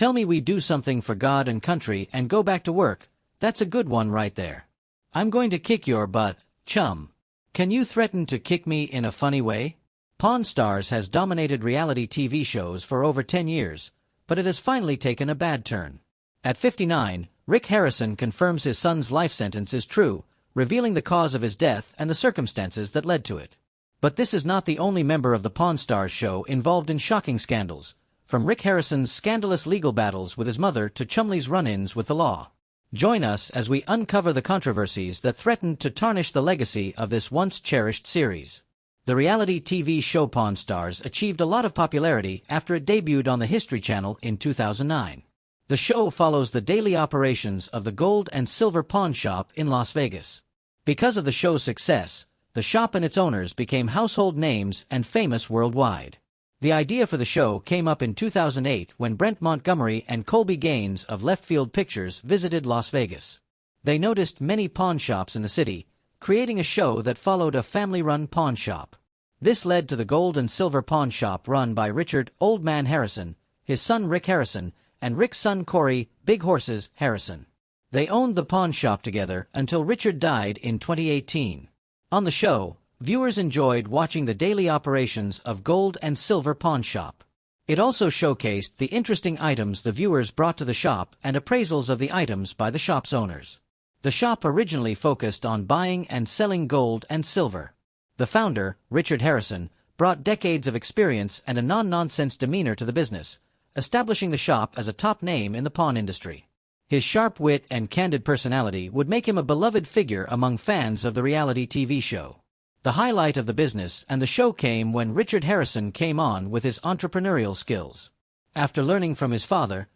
Tell me we do something for God and country and go back to work. That's a good one right there. I'm going to kick your butt, chum. Can you threaten to kick me in a funny way? Pawn Stars has dominated reality TV shows for over 10 years, but it has finally taken a bad turn. At 59, Rick Harrison confirms his son's life sentence is true, revealing the cause of his death and the circumstances that led to it. But this is not the only member of the Pawn Stars show involved in shocking scandals, from Rick Harrison's scandalous legal battles with his mother to Chumlee's run-ins with the law. Join us as we uncover the controversies that threatened to tarnish the legacy of this once-cherished series. The reality TV show Pawn Stars achieved a lot of popularity after it debuted on the History Channel in 2009. The show follows the daily operations of the gold and silver pawn shop in Las Vegas. Because of the show's success, the shop and its owners became household names and famous worldwide. The idea for the show came up in 2008 when Brent Montgomery and Colby Gaines of Left Field Pictures visited Las Vegas. They noticed many pawn shops in the city, creating a show that followed a family-run pawn shop. This led to the gold and silver pawn shop run by Richard "Old Man" Harrison, his son Rick Harrison, and Rick's son Corey "Big Horses" Harrison. They owned the pawn shop together until Richard died in 2018. On the show, viewers enjoyed watching the daily operations of gold and silver pawn shop. It also showcased the interesting items the viewers brought to the shop and appraisals of the items by the shop's owners. The shop originally focused on buying and selling gold and silver. The founder, Richard Harrison, brought decades of experience and a non-nonsense demeanor to the business, establishing the shop as a top name in the pawn industry. His sharp wit and candid personality would make him a beloved figure among fans of the reality TV show. The highlight of the business and the show came when Richard Harrison came on with his entrepreneurial skills. After learning from his father,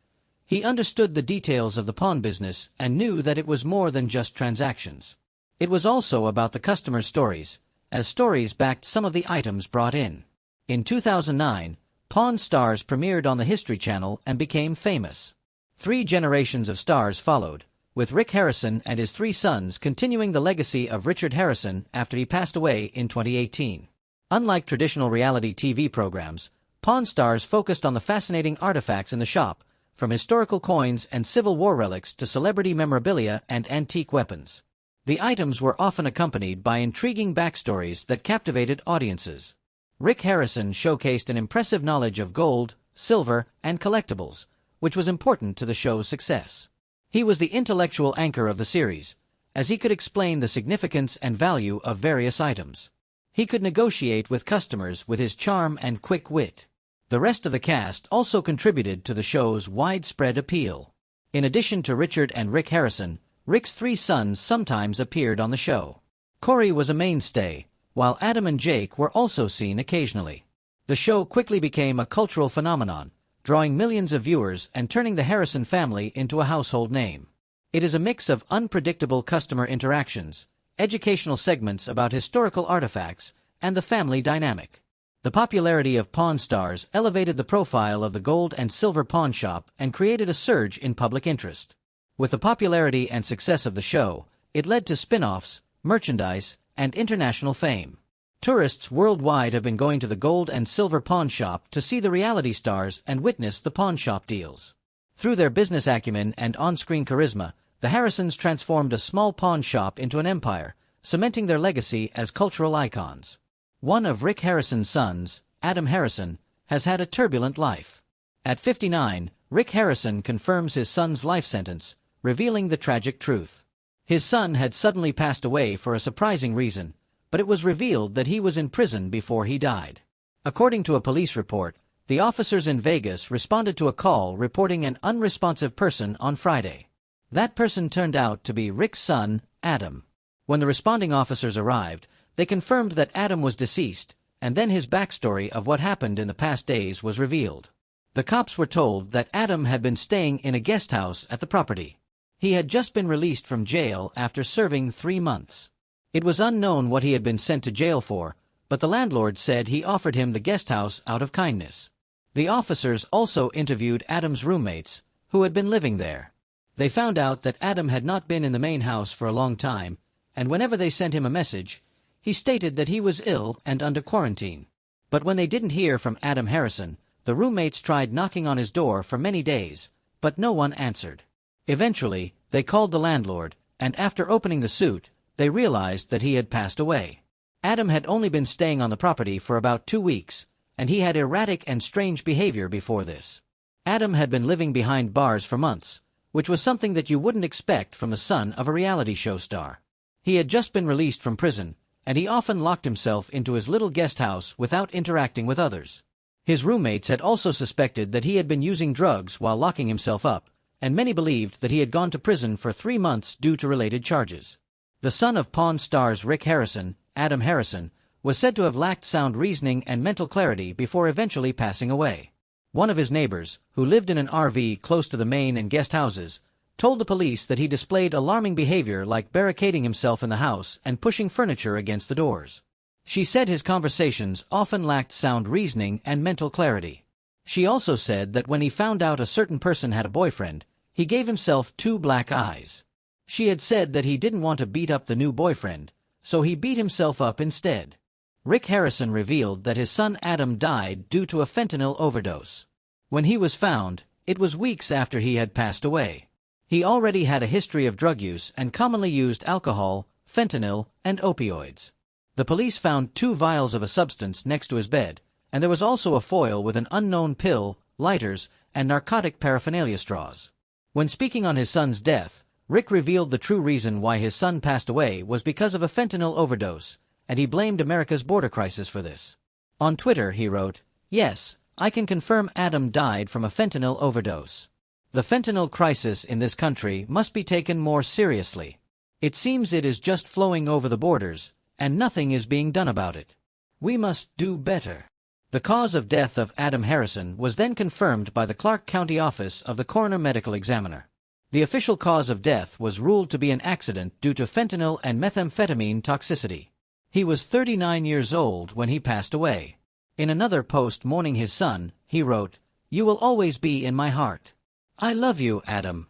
he understood the details of the pawn business and knew that it was more than just transactions. It was also about the customer stories, as stories backed some of the items brought in. In 2009, Pawn Stars premiered on the History Channel and became famous. 3 generations of stars followed, with Rick Harrison and his 3 sons continuing the legacy of Richard Harrison after he passed away in 2018. Unlike traditional reality TV programs, Pawn Stars focused on the fascinating artifacts in the shop, from historical coins and Civil War relics to celebrity memorabilia and antique weapons. The items were often accompanied by intriguing backstories that captivated audiences. Rick Harrison showcased an impressive knowledge of gold, silver, and collectibles, which was important to the show's success. He was the intellectual anchor of the series, as he could explain the significance and value of various items. He could negotiate with customers with his charm and quick wit. The rest of the cast also contributed to the show's widespread appeal. In addition to Richard and Rick Harrison, Rick's 3 sons sometimes appeared on the show. Corey was a mainstay, while Adam and Jake were also seen occasionally. The show quickly became a cultural phenomenon, drawing millions of viewers and turning the Harrison family into a household name. It is a mix of unpredictable customer interactions, educational segments about historical artifacts, and the family dynamic. The popularity of Pawn Stars elevated the profile of the gold and silver pawn shop and created a surge in public interest. With the popularity and success of the show, it led to spin-offs, merchandise, and international fame. Tourists worldwide have been going to the gold and silver pawn shop to see the reality stars and witness the pawn shop deals. Through their business acumen and on-screen charisma, the Harrisons transformed a small pawn shop into an empire, cementing their legacy as cultural icons. One of Rick Harrison's sons, Adam Harrison, has had a turbulent life. At 59, Rick Harrison confirms his son's life sentence, revealing the tragic truth. His son had suddenly passed away for a surprising reason, but it was revealed that he was in prison before he died. According to a police report, the officers in Vegas responded to a call reporting an unresponsive person on Friday. That person turned out to be Rick's son, Adam. When the responding officers arrived, they confirmed that Adam was deceased, and then his backstory of what happened in the past days was revealed. The cops were told that Adam had been staying in a guest house at the property. He had just been released from jail after serving 3 months. It was unknown what he had been sent to jail for, but the landlord said he offered him the guest house out of kindness. The officers also interviewed Adam's roommates, who had been living there. They found out that Adam had not been in the main house for a long time, and whenever they sent him a message, he stated that he was ill and under quarantine. But when they didn't hear from Adam Harrison, the roommates tried knocking on his door for many days, but no one answered. Eventually, they called the landlord, and after opening the suit, they realized that he had passed away. Adam had only been staying on the property for about 2 weeks, and he had erratic and strange behavior before this. Adam had been living behind bars for months, which was something that you wouldn't expect from the son of a reality show star. He had just been released from prison, and he often locked himself into his little guest house without interacting with others. His roommates had also suspected that he had been using drugs while locking himself up, and many believed that he had gone to prison for 3 months due to related charges. The son of Pawn Stars Rick Harrison, Adam Harrison, was said to have lacked sound reasoning and mental clarity before eventually passing away. One of his neighbors, who lived in an RV close to the main and guest houses, told the police that he displayed alarming behavior like barricading himself in the house and pushing furniture against the doors. She said his conversations often lacked sound reasoning and mental clarity. She also said that when he found out a certain person had a boyfriend, he gave himself 2 black eyes. She had said that he didn't want to beat up the new boyfriend, so he beat himself up instead. Rick Harrison revealed that his son Adam died due to a fentanyl overdose. When he was found, it was weeks after he had passed away. He already had a history of drug use and commonly used alcohol, fentanyl, and opioids. The police found 2 vials of a substance next to his bed, and there was also a foil with an unknown pill, lighters, and narcotic paraphernalia straws. When speaking on his son's death, Rick revealed the true reason why his son passed away was because of a fentanyl overdose, and he blamed America's border crisis for this. On Twitter, he wrote, "Yes, I can confirm Adam died from a fentanyl overdose. The fentanyl crisis in this country must be taken more seriously. It seems it is just flowing over the borders, and nothing is being done about it. We must do better." The cause of death of Adam Harrison was then confirmed by the Clark County Office of the Coroner Medical Examiner. The official cause of death was ruled to be an accident due to fentanyl and methamphetamine toxicity. He was 39 years old when he passed away. In another post mourning his son, he wrote, "You will always be in my heart. I love you, Adam."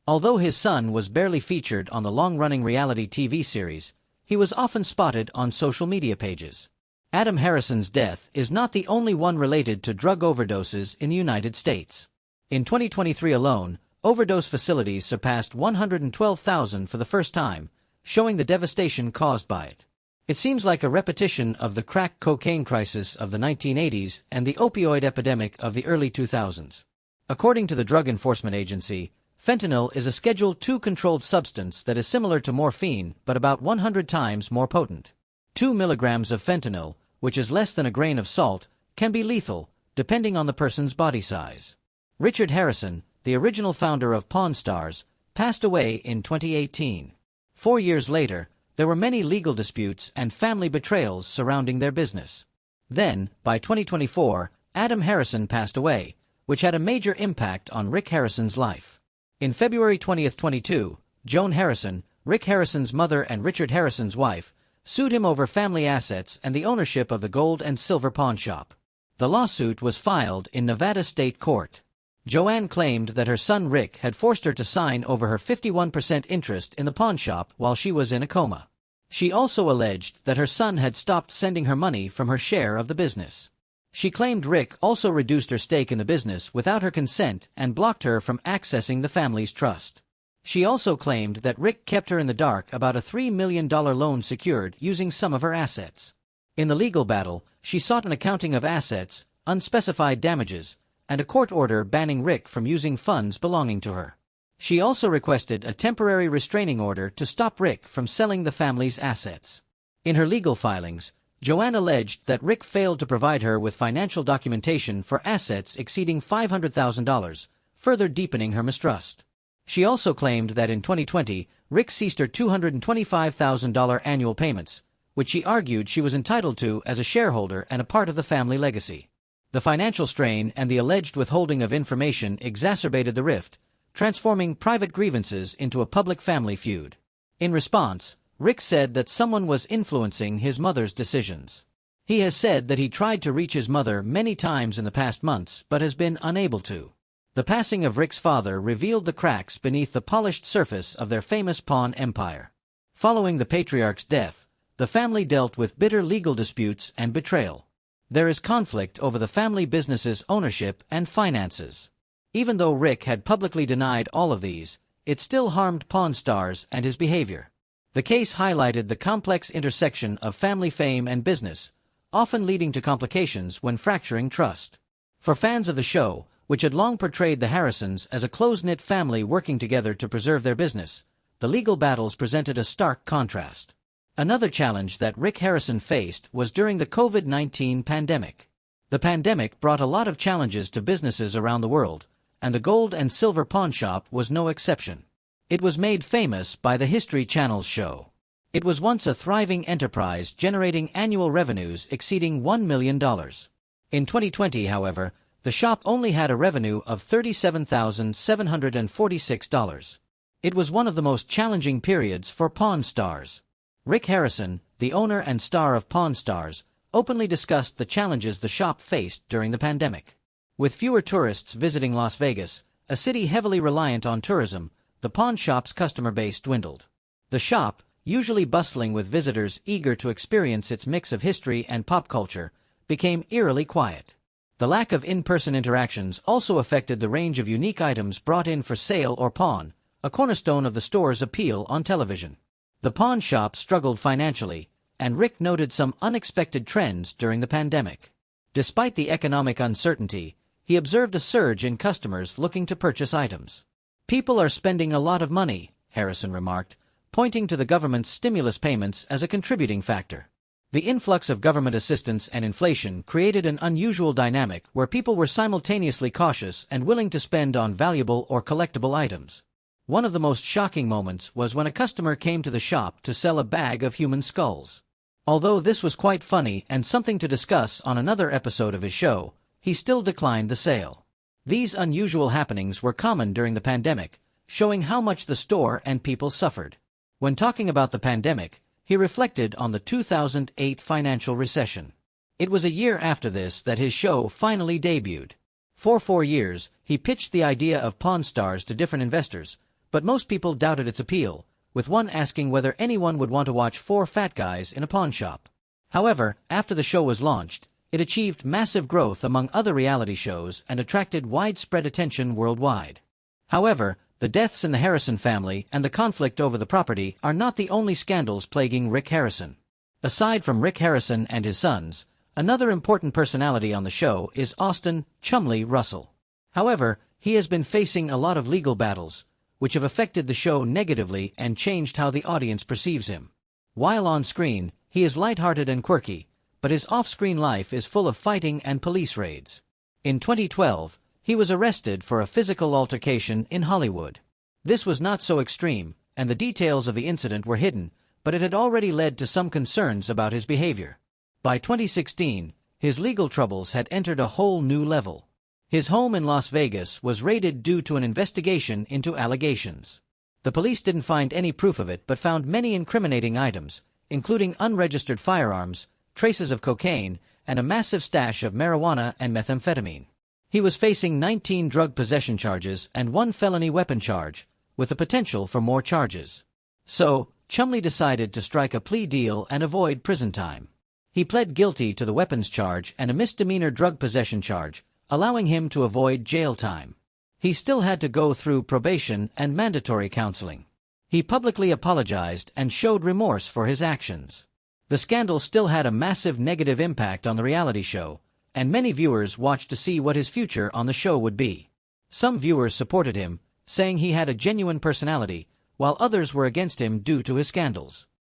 Although his son was barely featured on the long-running reality TV series, he was often spotted on social media pages. Adam Harrison's death is not the only one related to drug overdoses in the United States. In 2023 alone, overdose facilities surpassed 112,000 for the first time, showing the devastation caused by it. It seems like a repetition of the crack cocaine crisis of the 1980s and the opioid epidemic of the early 2000s. According to the Drug Enforcement Agency, fentanyl is a Schedule II controlled substance that is similar to morphine but about 100 times more potent. 2 milligrams of fentanyl, which is less than a grain of salt, can be lethal, depending on the person's body size. Richard Harrison, the original founder of Pawn Stars, passed away in 2018. 4 years later, there were many legal disputes and family betrayals surrounding their business. Then, by 2024, Adam Harrison passed away, which had a major impact on Rick Harrison's life. In February 2022, Joan Harrison, Rick Harrison's mother and Richard Harrison's wife, sued him over family assets and the ownership of the gold and silver pawn shop. The lawsuit was filed in Nevada State Court. Joanne claimed that her son Rick had forced her to sign over her 51% interest in the pawn shop while she was in a coma. She also alleged that her son had stopped sending her money from her share of the business. She claimed Rick also reduced her stake in the business without her consent and blocked her from accessing the family's trust. She also claimed that Rick kept her in the dark about a $3 million loan secured using some of her assets. In the legal battle, she sought an accounting of assets, unspecified damages, and a court order banning Rick from using funds belonging to her. She also requested a temporary restraining order to stop Rick from selling the family's assets. In her legal filings, Joanne alleged that Rick failed to provide her with financial documentation for assets exceeding $500,000, further deepening her mistrust. She also claimed that in 2020, Rick ceased her $225,000 annual payments, which she argued she was entitled to as a shareholder and a part of the family legacy. The financial strain and the alleged withholding of information exacerbated the rift, transforming private grievances into a public family feud. In response, Rick said that someone was influencing his mother's decisions. He has said that he tried to reach his mother many times in the past months but has been unable to. The passing of Rick's father revealed the cracks beneath the polished surface of their famous pawn empire. Following the patriarch's death, the family dealt with bitter legal disputes and betrayal. There is conflict over the family business's ownership and finances. Even though Rick had publicly denied all of these, it still harmed Pawn Stars and his behavior. The case highlighted the complex intersection of family fame and business, often leading to complications when fracturing trust. For fans of the show, which had long portrayed the Harrisons as a close-knit family working together to preserve their business, the legal battles presented a stark contrast. Another challenge that Rick Harrison faced was during the COVID-19 pandemic. The pandemic brought a lot of challenges to businesses around the world, and the Gold and Silver Pawn Shop was no exception. It was made famous by the History Channel's show. It was once a thriving enterprise generating annual revenues exceeding $1 million. In 2020, however, the shop only had a revenue of $37,746. It was one of the most challenging periods for Pawn Stars. Rick Harrison, the owner and star of Pawn Stars, openly discussed the challenges the shop faced during the pandemic. With fewer tourists visiting Las Vegas, a city heavily reliant on tourism, the pawn shop's customer base dwindled. The shop, usually bustling with visitors eager to experience its mix of history and pop culture, became eerily quiet. The lack of in-person interactions also affected the range of unique items brought in for sale or pawn, a cornerstone of the store's appeal on television. The pawn shop struggled financially, and Rick noted some unexpected trends during the pandemic. Despite the economic uncertainty, he observed a surge in customers looking to purchase items. "People are spending a lot of money," Harrison remarked, pointing to the government's stimulus payments as a contributing factor. The influx of government assistance and inflation created an unusual dynamic where people were simultaneously cautious and willing to spend on valuable or collectible items. One of the most shocking moments was when a customer came to the shop to sell a bag of human skulls. Although this was quite funny and something to discuss on another episode of his show, he still declined the sale. These unusual happenings were common during the pandemic, showing how much the store and people suffered. When talking about the pandemic, he reflected on the 2008 financial recession. It was a year after this that his show finally debuted. For 4 years, he pitched the idea of Pawn Stars to different investors, but most people doubted its appeal, with one asking whether anyone would want to watch 4 fat guys in a pawn shop. However, after the show was launched, it achieved massive growth among other reality shows and attracted widespread attention worldwide. However, the deaths in the Harrison family and the conflict over the property are not the only scandals plaguing Rick Harrison. Aside from Rick Harrison and his sons, another important personality on the show is Austin "Chumley" Russell. However, he has been facing a lot of legal battles, which have affected the show negatively and changed how the audience perceives him. While on screen, he is lighthearted and quirky, but his off-screen life is full of fighting and police raids. In 2012, he was arrested for a physical altercation in Hollywood. This was not so extreme, and the details of the incident were hidden, but it had already led to some concerns about his behavior. By 2016, his legal troubles had entered a whole new level. His home in Las Vegas was raided due to an investigation into allegations. The police didn't find any proof of it but found many incriminating items, including unregistered firearms, traces of cocaine, and a massive stash of marijuana and methamphetamine. He was facing 19 drug possession charges and 1 felony weapon charge, with the potential for more charges. So, Chumley decided to strike a plea deal and avoid prison time. He pled guilty to the weapons charge and a misdemeanor drug possession charge, allowing him to avoid jail time. He still had to go through probation and mandatory counseling. He publicly apologized and showed remorse for his actions. The scandal still had a massive negative impact on the reality show, and many viewers watched to see what his future on the show would be. Some viewers supported him, saying he had a genuine personality, while others were against him due to his scandals.